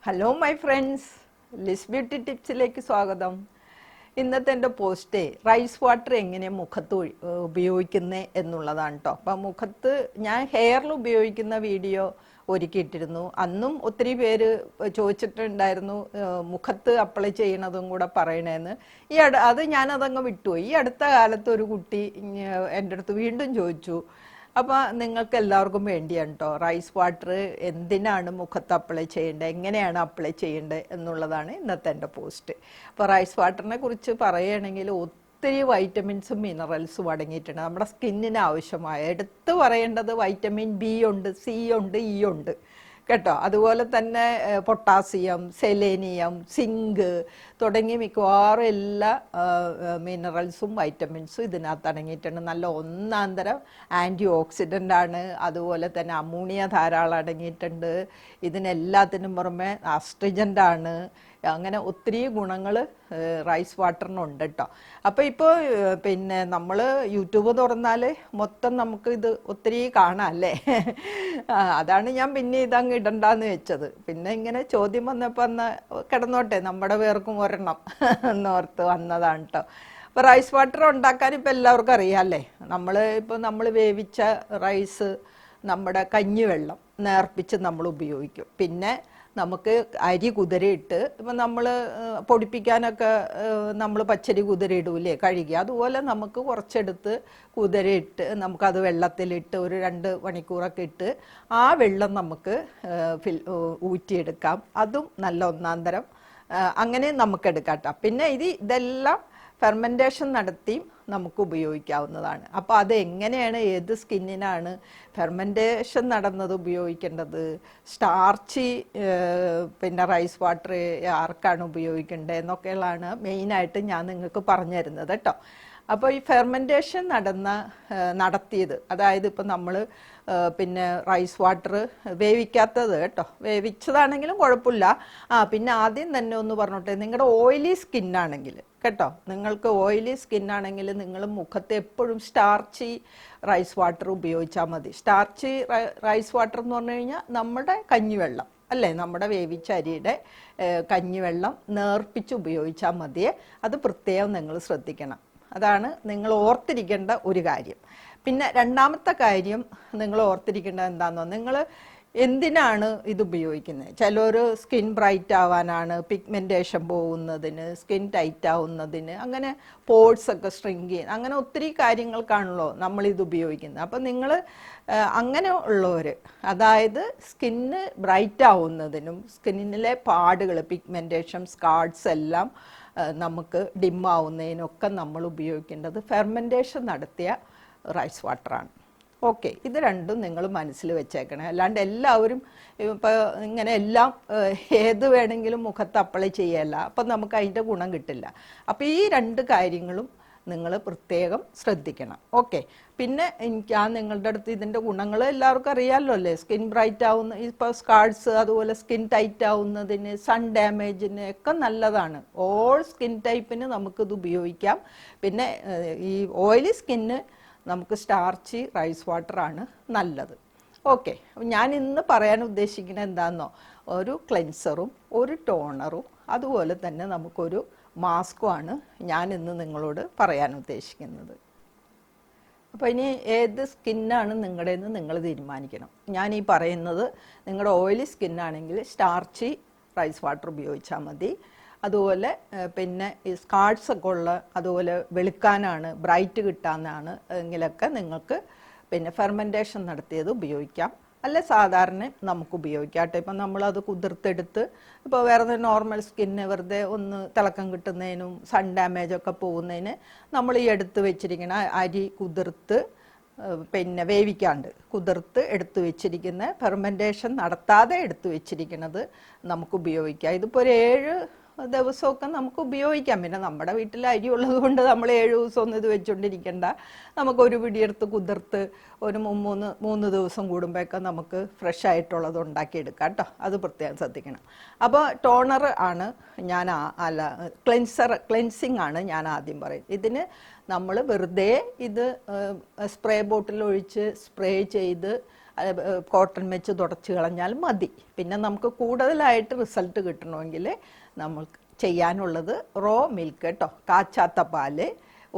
Hello my friends, Liz beauty ടിപ്സിലേക്ക് സ്വാഗതം. ഇന്നത്തെ എൻ്റെ പോസ്റ്റ് റൈസ് വാട്ടർ എങ്ങനെ മുഖത്ത് ഉപയോഗിക്കുന്നത് എന്നുള്ളതാണ് കേട്ടോ. അപ്പം മുഖത്ത് ഞാൻ ഹെയറിൽ ഉപയോഗിക്കുന്ന വീഡിയോ ഒരുക്കിയിട്ടിരുന്നു. അന്നും ഒത്തിരി പേര് ചോദിച്ചിട്ടുണ്ടായിരുന്നു മുഖത്ത് അപ്ലൈ ചെയ്യണതും കൂടെ പറയണേന്ന്. അത് ഞാനതങ്ങ് വിട്ടുപോയി. ഈ അടുത്ത കാലത്ത് ഒരു കുട്ടി എൻ്റെ അടുത്ത് വീണ്ടും ചോദിച്ചു. അപ്പോൾ നിങ്ങൾക്ക് എല്ലാവർക്കും വേണ്ടിയാണ് കേട്ടോ റൈസ് വാട്ടർ എന്തിനാണ് മുഖത്ത് അപ്ലൈ ചെയ്യേണ്ടത്, എങ്ങനെയാണ് അപ്ലൈ ചെയ്യേണ്ടത് എന്നുള്ളതാണ് ഇന്നത്തെ എൻ്റെ പോസ്റ്റ്. അപ്പോൾ റൈസ് വാട്ടറിനെ കുറിച്ച് പറയുകയാണെങ്കിൽ ഒത്തിരി വൈറ്റമിൻസും മിനറൽസും അടങ്ങിയിട്ടുണ്ട്. നമ്മുടെ സ്കിന്നിന് ആവശ്യമായ എടുത്തു പറയേണ്ടത് വൈറ്റമിൻ ബി ഉണ്ട്, സി ഉണ്ട്, ഇ ഉണ്ട് കേട്ടോ. അതുപോലെ തന്നെ പൊട്ടാസ്യം, സെലേനിയം, സിങ്ക് തുടങ്ങി മിക്കവാറും എല്ലാ മിനറൽസും വൈറ്റമിൻസും ഇതിനകത്ത് അടങ്ങിയിട്ടുണ്ട്. നല്ല ഒന്നാന്തരം ആൻറ്റി ഓക്സിഡൻ്റ് ആണ്. അതുപോലെ തന്നെ അമോണിയ ധാരാളം അടങ്ങിയിട്ടുണ്ട്. ഇതിനെല്ലാത്തിനും പുറമെ ആസ്ട്രിജൻ്റ് ആണ്. അങ്ങനെ ഒത്തിരി ഗുണങ്ങൾ റൈസ് വാട്ടറിനുണ്ട് കേട്ടോ. അപ്പോൾ ഇപ്പോൾ പിന്നെ നമ്മൾ യൂട്യൂബ് തുറന്നാൽ മൊത്തം നമുക്ക് ഇത് ഒത്തിരി കാണാം അല്ലേ. അതാണ് ഞാൻ പിന്നെ ഇതങ്ങ് ഇടണ്ടെന്ന് വെച്ചത്. പിന്നെ ഇങ്ങനെ ചോദ്യം വന്നപ്പോൾ കിടന്നോട്ടെ, നമ്മുടെ പേർക്കും ഒരെണ്ണം എന്നോർത്ത് വന്നതാണ് കേട്ടോ. അപ്പോൾ റൈസ് വാട്ടർ ഉണ്ടാക്കാൻ ഇപ്പോൾ എല്ലാവർക്കും അറിയാമല്ലേ. നമ്മൾ വേവിച്ച റൈസ്, നമ്മുടെ കഞ്ഞിവെള്ളം നേർപ്പിച്ച് നമ്മൾ ഉപയോഗിക്കും. പിന്നെ നമുക്ക് അരി കുതിരയിട്ട് ഇപ്പം നമ്മൾ പൊടിപ്പിക്കാനൊക്കെ നമ്മൾ പച്ചരി കുതിരയിടൂലേ കഴുകി, അതുപോലെ നമുക്ക് കുറച്ചെടുത്ത് കുതിരയിട്ട് നമുക്കത് വെള്ളത്തിലിട്ട് ഒരു 2 മണിക്കൂറൊക്കെ ഇട്ട് ആ വെള്ളം നമുക്ക് ഊറ്റിയെടുക്കാം. അതും നല്ല ഒന്നാന്തരം അങ്ങനെ നമുക്കെടുക്കാം കേട്ടോ. പിന്നെ ഇതെല്ലാം ഫെർമെൻറ്റേഷൻ നടത്തിയും നമുക്ക് ഉപയോഗിക്കാവുന്നതാണ്. അപ്പോൾ അത് എങ്ങനെയാണ്, ഏത് സ്കിന്നിനാണ് ഫെർമെൻറ്റേഷൻ നടന്നത് ഉപയോഗിക്കേണ്ടത്, സ്റ്റാർച്ചി പിന്നെ റൈസ് വാട്ടർ ആർക്കാണ് ഉപയോഗിക്കേണ്ടത് എന്നൊക്കെയുള്ളതാണ് മെയിനായിട്ട് ഞാൻ നിങ്ങൾക്ക് പറഞ്ഞു തരുന്നത് കേട്ടോ. അപ്പോൾ ഈ ഫെർമെൻറ്റേഷൻ നടത്തിയത്, അതായത് ഇപ്പം നമ്മൾ പിന്നെ റൈസ് വാട്ടർ വേവിക്കാത്തത് കേട്ടോ, വേവിച്ചതാണെങ്കിലും കുഴപ്പമില്ല. പിന്നെ ആദ്യം തന്നെ ഒന്ന് പറഞ്ഞോട്ടെ, നിങ്ങളുടെ ഓയിലി സ്കിന്നാണെങ്കിൽ കേട്ടോ, നിങ്ങൾക്ക് ഓയിലി സ്കിന്നാണെങ്കിൽ നിങ്ങൾ മുഖത്ത് എപ്പോഴും സ്റ്റാർച്ചി റൈസ് വാട്ടർ ഉപയോഗിച്ചാൽ മതി. സ്റ്റാർച്ചി റൈസ് വാട്ടർ എന്ന് പറഞ്ഞു കഴിഞ്ഞാൽ നമ്മുടെ കഞ്ഞിവെള്ളം അല്ലേ, നമ്മുടെ വേവിച്ച അരിയുടെ കഞ്ഞിവെള്ളം നേർപ്പിച്ച് ഉപയോഗിച്ചാൽ മതിയേ. അത് പ്രത്യേകം നിങ്ങൾ ശ്രദ്ധിക്കണം. അതാണ് നിങ്ങൾ ഓർത്തിരിക്കേണ്ട ഒരു കാര്യം. പിന്നെ രണ്ടാമത്തെ കാര്യം നിങ്ങൾ ഓർത്തിരിക്കേണ്ടത് എന്താണെന്നോ, നിങ്ങൾ എന്തിനാണ് ഇത് ഉപയോഗിക്കുന്നത്? ചിലർ സ്കിൻ ബ്രൈറ്റ് ആവാനാണ്, പിഗ്മെൻറ്റേഷൻ പോകുന്നതിന്, സ്കിൻ ടൈറ്റ് ആവുന്നതിന്, അങ്ങനെ പോർട്സ് ഒക്കെ സ്ട്രിങ്ക് ചെയ്യുന്ന, അങ്ങനെ ഒത്തിരി കാര്യങ്ങൾക്കാണല്ലോ നമ്മളിത് ഉപയോഗിക്കുന്നത്. അപ്പം നിങ്ങൾ അങ്ങനെ ഉള്ളവർ, അതായത് സ്കിന്ന് ബ്രൈറ്റ് ആവുന്നതിനും സ്കിന്നിലെ പാടുകൾ, പിഗ്മെൻറ്റേഷൻ, സ്കാർട്സ് എല്ലാം നമുക്ക് ഡിമ്മാവുന്നതിനൊക്കെ നമ്മൾ ഉപയോഗിക്കേണ്ടത് ഫെർമെൻറ്റേഷൻ നടത്തിയ റൈസ് വാട്ടറാണ്. ഓക്കെ, ഇത് രണ്ടും നിങ്ങൾ മനസ്സിൽ വെച്ചേക്കണേ. അല്ലാണ്ട് എല്ലാവരും ഇപ്പോൾ ഇങ്ങനെ എല്ലാം ഏത് വേണമെങ്കിലും മുഖത്ത് അപ്ലൈ ചെയ്യല്ല, അപ്പം നമുക്ക് അതിൻ്റെ ഗുണം കിട്ടില്ല. അപ്പോൾ ഈ 2 കാര്യങ്ങളും നിങ്ങൾ പ്രത്യേകം ശ്രദ്ധിക്കണം. ഓക്കെ, പിന്നെ നിങ്ങളുടെ അടുത്ത് ഇതിൻ്റെ ഗുണങ്ങൾ എല്ലാവർക്കും അറിയാമല്ലോ അല്ലേ. സ്കിൻ ബ്രൈറ്റ് ആവുന്ന, ഇപ്പോൾ സ്കാർട്സ്, അതുപോലെ സ്കിൻ ടൈറ്റ് ആവുന്നതിന്, സൺ ഡാമേജിന് ഒക്കെ നല്ലതാണ്. ഓൾ സ്കിൻ ടൈപ്പിന് നമുക്കിത് ഉപയോഗിക്കാം. പിന്നെ ഈ ഓയിലി സ്കിന്ന് നമുക്ക് സ്റ്റാർച്ചി റൈസ് വാട്ടറാണ് നല്ലത്. ഓക്കെ, ഞാൻ ഇന്ന് പറയാൻ ഉദ്ദേശിക്കുന്നത് എന്താണെന്നോ, ഒരു ക്ലെൻസറും ഒരു ടോണറും അതുപോലെ തന്നെ നമുക്കൊരു മാസ്കുമാണ് ഞാൻ ഇന്ന് നിങ്ങളോട് പറയാൻ ഉദ്ദേശിക്കുന്നത്. അപ്പോൾ ഇനി ഏത് സ്കിന്നാണ് നിങ്ങളുടേന്ന് നിങ്ങൾ തീരുമാനിക്കണം. ഞാൻ ഈ പറയുന്നത് നിങ്ങളുടെ ഓയിലി സ്കിന്നാണെങ്കിൽ സ്റ്റാർച്ചി റൈസ് വാട്ടർ ഉപയോഗിച്ചാൽ മതി. അതുപോലെ പിന്നെ ഈ സ്കാർട്സ് ഒക്കെ ഉള്ള, അതുപോലെ വെളുക്കാനാണ്, ബ്രൈറ്റ് കിട്ടാനാണ് എങ്കിലൊക്കെ നിങ്ങൾക്ക് പിന്നെ ഫെർമെൻറ്റേഷൻ നടത്തിയത് ഉപയോഗിക്കാം. അല്ല സാധാരണ നമുക്ക് ഉപയോഗിക്കാം കേട്ടോ. ഇപ്പം നമ്മളത് കുതിർത്തെടുത്ത്, ഇപ്പോൾ വേറെ നോർമൽ സ്കിന്ന് വെറുതെ ഒന്ന് തിളക്കം കിട്ടുന്നതിനും സൺ ഡാമേജൊക്കെ പോകുന്നതിന് നമ്മൾ ഈ എടുത്ത് വെച്ചിരിക്കുന്ന അരി കുതിർത്ത്, പിന്നെ വേവിക്കാണ്ട് കുതിർത്ത് എടുത്തു വെച്ചിരിക്കുന്ന, ഫെർമെൻറ്റേഷൻ നടത്താതെ എടുത്തു വെച്ചിരിക്കുന്നത് നമുക്ക് ഉപയോഗിക്കാം. ഇതിപ്പോൾ ഒരു 7 ദിവസമൊക്കെ നമുക്ക് ഉപയോഗിക്കാം. പിന്നെ നമ്മുടെ വീട്ടിൽ അരി ഉള്ളത് കൊണ്ട് നമ്മൾ 7 ദിവസമൊന്നും ഇത് വെച്ചുകൊണ്ടിരിക്കേണ്ട. നമുക്കൊരു പിടിയെടുത്ത് കുതിർത്ത് ഒരു 3 ദിവസം കൂടുമ്പോഴൊക്കെ നമുക്ക് ഫ്രഷ് ആയിട്ടുള്ളത് ഉണ്ടാക്കിയെടുക്കാം കേട്ടോ. അത് പ്രത്യേകം ശ്രദ്ധിക്കണം. അപ്പോൾ ടോണർ ആണ് ഞാൻ, ക്ലെൻസിങ് ആണ് ഞാൻ ആദ്യം പറയും. ഇതിന് നമ്മൾ വെറുതെ ഇത് സ്പ്രേ ബോട്ടിൽ ഒഴിച്ച് സ്പ്രേ ചെയ്ത് കോട്ടൺ വെച്ച് തുടച്ച് കളഞ്ഞാൽ മതി. പിന്നെ നമുക്ക് കൂടുതലായിട്ട് റിസൾട്ട് കിട്ടണമെങ്കിൽ നമുക്ക് ചെയ്യാനുള്ളത് റോ മിൽക്ക് കേട്ടോ, കാച്ചാത്ത പാല്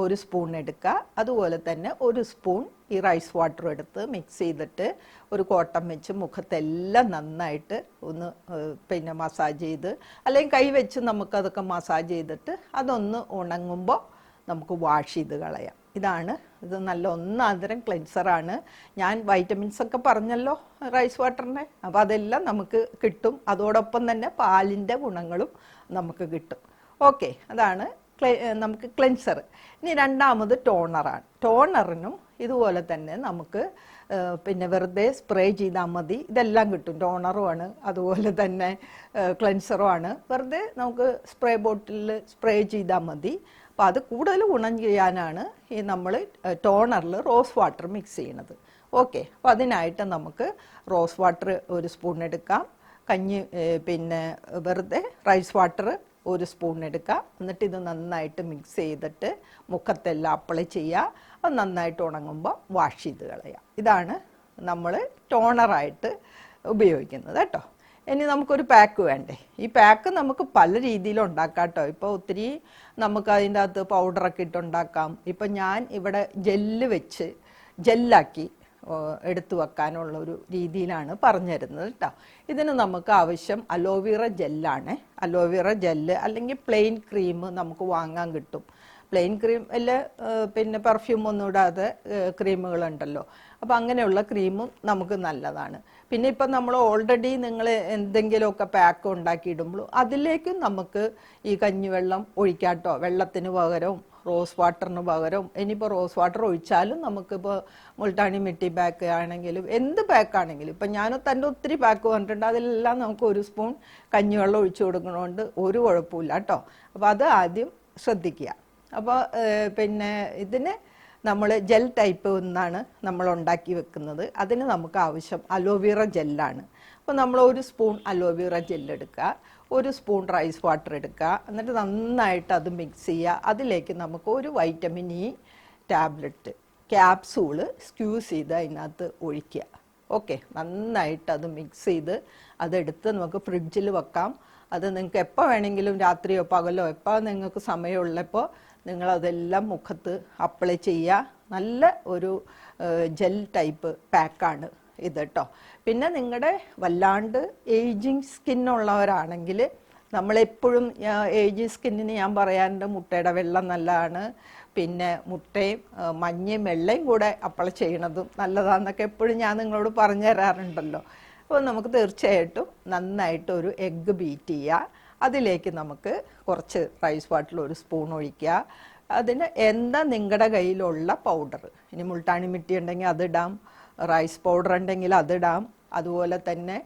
1 സ്പൂൺ എടുക്കുക. അതുപോലെ തന്നെ 1 സ്പൂൺ ഈ റൈസ് വാട്ടർ എടുത്ത് മിക്സ് ചെയ്തിട്ട് ഒരു കോട്ടൺ വെച്ച് മുഖത്തെല്ലാം നന്നായിട്ട് ഒന്ന് പിന്നെ മസാജ് ചെയ്ത്, അല്ലെങ്കിൽ കൈ വെച്ച് നമുക്കതൊക്കെ മസാജ് ചെയ്തിട്ട് അതൊന്ന് ഉണങ്ങുമ്പോൾ നമുക്ക് വാഷ് ചെയ്ത് കളയാം. ഇത് നല്ല ഒന്നാന്തരം ക്ലെൻസറാണ്. ഞാൻ വൈറ്റമിൻസ് ഒക്കെ പറഞ്ഞല്ലോ റൈസ് വാട്ടറിൻ്റെ, അപ്പോൾ അതെല്ലാം നമുക്ക് കിട്ടും. അതോടൊപ്പം തന്നെ പാലിൻ്റെ ഗുണങ്ങളും നമുക്ക് കിട്ടും. ഓക്കെ, അതാണ് നമുക്ക് ക്ലെൻസർ. ഇനി രണ്ടാമത് ടോണറാണ്. ടോണറിനും ഇതുപോലെ തന്നെ നമുക്ക് പിന്നെ വെറുതെ സ്പ്രേ ചെയ്താൽ മതി. ഇതെല്ലാം കിട്ടും. ടോണറുമാണ്, അതുപോലെ തന്നെ ക്ലെൻസറുമാണ്. വെറുതെ നമുക്ക് സ്പ്രേ ബോട്ടിലിൽ സ്പ്രേ ചെയ്താൽ മതി. അപ്പോൾ അത് കൂടുതൽ ഗുണം ചെയ്യാനാണ് ഈ നമ്മൾ ടോണറിൽ റോസ് വാട്ടർ മിക്സ് ചെയ്യണത്. ഓക്കെ, അപ്പോൾ അതിനായിട്ട് നമുക്ക് റോസ് വാട്ടർ 1 സ്പൂൺ എടുക്കാം. പിന്നെ വെറുതെ റൈസ് വാട്ടർ 1 സ്പൂൺ എടുക്കുക. എന്നിട്ട് ഇത് നന്നായിട്ട് മിക്സ് ചെയ്തിട്ട് മുഖത്തെല്ലാം അപ്ലൈ ചെയ്യുക. അത് നന്നായിട്ട് ഉണങ്ങുമ്പോൾ വാഷ് ചെയ്ത് കളയുക. ഇതാണ് നമ്മൾ ടോണറായിട്ട് ഉപയോഗിക്കുന്നത് കേട്ടോ. ഇനി നമുക്കൊരു പാക്ക് വേണ്ടേ? ഈ പാക്ക് നമുക്ക് പല രീതിയിൽ ഉണ്ടാക്കാം കേട്ടോ. ഇപ്പോൾ ഒത്തിരി നമുക്ക് അതിൻ്റെ അകത്ത് പൗഡറൊക്കെ ഇട്ടുണ്ടാക്കാം. ഇപ്പം ഞാൻ ഇവിടെ ജെല്ലാക്കി എടുത്തു വെക്കാനുള്ള ഒരു രീതിയിലാണ് പറഞ്ഞു തരുന്നത് കേട്ടോ. ഇതിന് നമുക്ക് ആവശ്യം അലോവേറ ജെല്ലാണ്. അലോവേറ ജെല്ല് അല്ലെങ്കിൽ പ്ലെയിൻ ക്രീം നമുക്ക് വാങ്ങാൻ കിട്ടും. പ്ലെയിൻ ക്രീം അല്ല, പിന്നെ പെർഫ്യൂം ഒന്നും ഇടാതെ ക്രീമുകളുണ്ടല്ലോ. അപ്പം അങ്ങനെയുള്ള ക്രീമും നമുക്ക് നല്ലതാണ്. പിന്നെ ഇപ്പം നമ്മൾ ഓൾറെഡി നിങ്ങൾ എന്തെങ്കിലുമൊക്കെ പാക്ക് ഉണ്ടാക്കിയിടുമ്പോൾ അതിലേക്കും നമുക്ക് ഈ കഞ്ഞിവെള്ളം ഒഴിക്കാട്ടോ. വെള്ളത്തിന് പകരവും റോസ് വാട്ടറിന് പകരം ഇനിയിപ്പോൾ റോസ് വാട്ടർ ഒഴിച്ചാലും നമുക്കിപ്പോൾ മുൾട്ടാണി മിട്ടി പാക്ക് ആണെങ്കിലും എന്ത് പാക്കാണെങ്കിലും, ഇപ്പം ഞാൻ തൻ്റെ ഒത്തിരി പാക്ക് വന്നിട്ടുണ്ട്. അതിലെല്ലാം നമുക്ക് 1 സ്പൂൺ കഞ്ഞിവെള്ളം ഒഴിച്ചു കൊടുക്കണോണ്ട് ഒരു കുഴപ്പമില്ല കേട്ടോ. അപ്പോൾ അത് ആദ്യം ശ്രദ്ധിക്കുക. അപ്പോൾ പിന്നെ ഇതിന് നമ്മൾ ജെൽ ടൈപ്പ് ഒന്നാണ് നമ്മൾ ഉണ്ടാക്കി വെക്കുന്നത്. അതിന് നമുക്ക് ആവശ്യം അലോവേറ ജെല്ലാണ്. അപ്പോൾ നമ്മൾ 1 സ്പൂൺ അലോവേറ ജെല്ലെടുക്കുക, 1 സ്പൂൺ റൈസ് വാട്ടർ എടുക്കുക. എന്നിട്ട് നന്നായിട്ട് അത് മിക്സ് ചെയ്യുക. അതിലേക്ക് നമുക്ക് ഒരു vitamin E tablet capsule squeeze ചെയ്ത് അതിനകത്ത് ഒഴിക്കുക. ഓക്കെ, നന്നായിട്ട് അത് മിക്സ് ചെയ്ത് അതെടുത്ത് നമുക്ക് ഫ്രിഡ്ജിൽ വെക്കാം. അത് നിങ്ങൾക്ക് എപ്പോൾ വേണമെങ്കിലും രാത്രിയോ പകലോ എപ്പോൾ നിങ്ങൾക്ക് സമയമുള്ളപ്പോൾ നിങ്ങളതെല്ലാം മുഖത്ത് അപ്ലൈ ചെയ്യുക. നല്ല ഒരു ജെൽ ടൈപ്പ് പാക്കാണ് ഇത് കേട്ടോ. പിന്നെ നിങ്ങളുടെ വല്ലാണ്ട് ഏജിങ് സ്കിന്നുള്ളവരാണെങ്കിൽ നമ്മളെപ്പോഴും ഏജിങ് സ്കിന്നിന് ഞാൻ പറയാറുണ്ട് മുട്ടയുടെ വെള്ളം നല്ലതാണ്. പിന്നെ മുട്ടയും മഞ്ഞയും വെള്ളയും കൂടെ അപ്ലൈ ചെയ്യണതും നല്ലതാണെന്നൊക്കെ എപ്പോഴും ഞാൻ നിങ്ങളോട് പറഞ്ഞു തരാറുണ്ടല്ലോ. അപ്പോൾ നമുക്ക് തീർച്ചയായിട്ടും നന്നായിട്ട് ഒരു എഗ്ഗ് ബീറ്റ് ചെയ്യുക. അതിലേക്ക് നമുക്ക് കുറച്ച് റൈസ് വാട്ടർ 1 സ്പൂൺ ഒഴിക്കുക. അതിന് എന്താ നിങ്ങളുടെ കയ്യിലുള്ള പൗഡർ, ഇനി മുൾട്ടാണി മിട്ടി ഉണ്ടെങ്കിൽ അതിടാം, റൈസ് പൗഡർ ഉണ്ടെങ്കിൽ അതിടാം, അതുപോലെ തന്നെ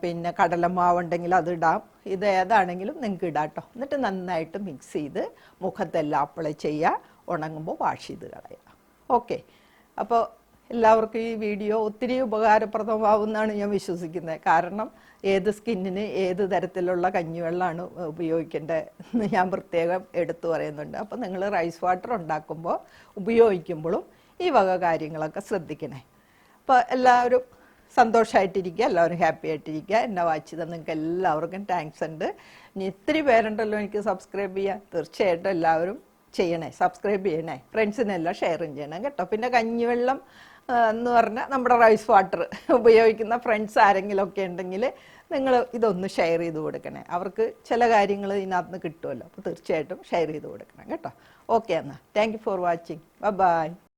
പിന്നെ കടലമാവ് ഉണ്ടെങ്കിൽ അതിടാം. ഇത് ഏതാണെങ്കിലും നിങ്ങൾക്ക് ഇടാം കേട്ടോ. എന്നിട്ട് നന്നായിട്ട് മിക്സ് ചെയ്ത് മുഖത്തെല്ലാം അപ്ലൈ ചെയ്യുക. ഉണങ്ങുമ്പോൾ വാഷ് ചെയ്ത് കളയുക. ഓക്കെ, അപ്പോൾ എല്ലാവർക്കും ഈ വീഡിയോ ഒത്തിരി ഉപകാരപ്രദമാവുമെന്നാണ് ഞാൻ വിശ്വസിക്കുന്നത്. കാരണം ഏത് സ്കിന്നിന് ഏത് തരത്തിലുള്ള കഞ്ഞിവെള്ളമാണ് ഉപയോഗിക്കേണ്ടതെന്ന് ഞാൻ പ്രത്യേകം എടുത്തു പറയുന്നുണ്ട്. അപ്പോൾ നിങ്ങൾ റൈസ് വാട്ടർ ഉണ്ടാക്കുമ്പോൾ ഉപയോഗിക്കുമ്പോഴും ഈ വക കാര്യങ്ങളൊക്കെ ശ്രദ്ധിക്കണേ. അപ്പോൾ എല്ലാവരും സന്തോഷമായിട്ടിരിക്കുക, എല്ലാവരും ഹാപ്പി ആയിട്ടിരിക്കുക. എന്നെ വാച്ച് ചെയ്താൽ നിങ്ങൾക്ക് എല്ലാവർക്കും താങ്ക്സ് ഉണ്ട്. ഇനി ഇത്തിരി പേരുണ്ടല്ലോ എനിക്ക് സബ്സ്ക്രൈബ് ചെയ്യാൻ. തീർച്ചയായിട്ടും എല്ലാവരും ചെയ്യണേ, സബ്സ്ക്രൈബ് ചെയ്യണേ, ഫ്രണ്ട്സിനെല്ലാം ഷെയറും ചെയ്യണം കേട്ടോ. പിന്നെ കഞ്ഞിവെള്ളം എന്ന് പറഞ്ഞാൽ നമ്മുടെ റൈസ് വാട്ടർ ഉപയോഗിക്കുന്ന ഫ്രണ്ട്സ് ആരെങ്കിലുമൊക്കെ ഉണ്ടെങ്കിൽ നിങ്ങൾ ഇതൊന്ന് ഷെയർ ചെയ്ത് കൊടുക്കണേ. അവർക്ക് ചില കാര്യങ്ങൾ ഇതിനകത്ത് നിന്ന് കിട്ടുമല്ലോ. അപ്പോൾ തീർച്ചയായിട്ടും ഷെയർ ചെയ്ത് കൊടുക്കണം കേട്ടോ. ഓക്കെ, എന്നാൽ thank you for watching. By.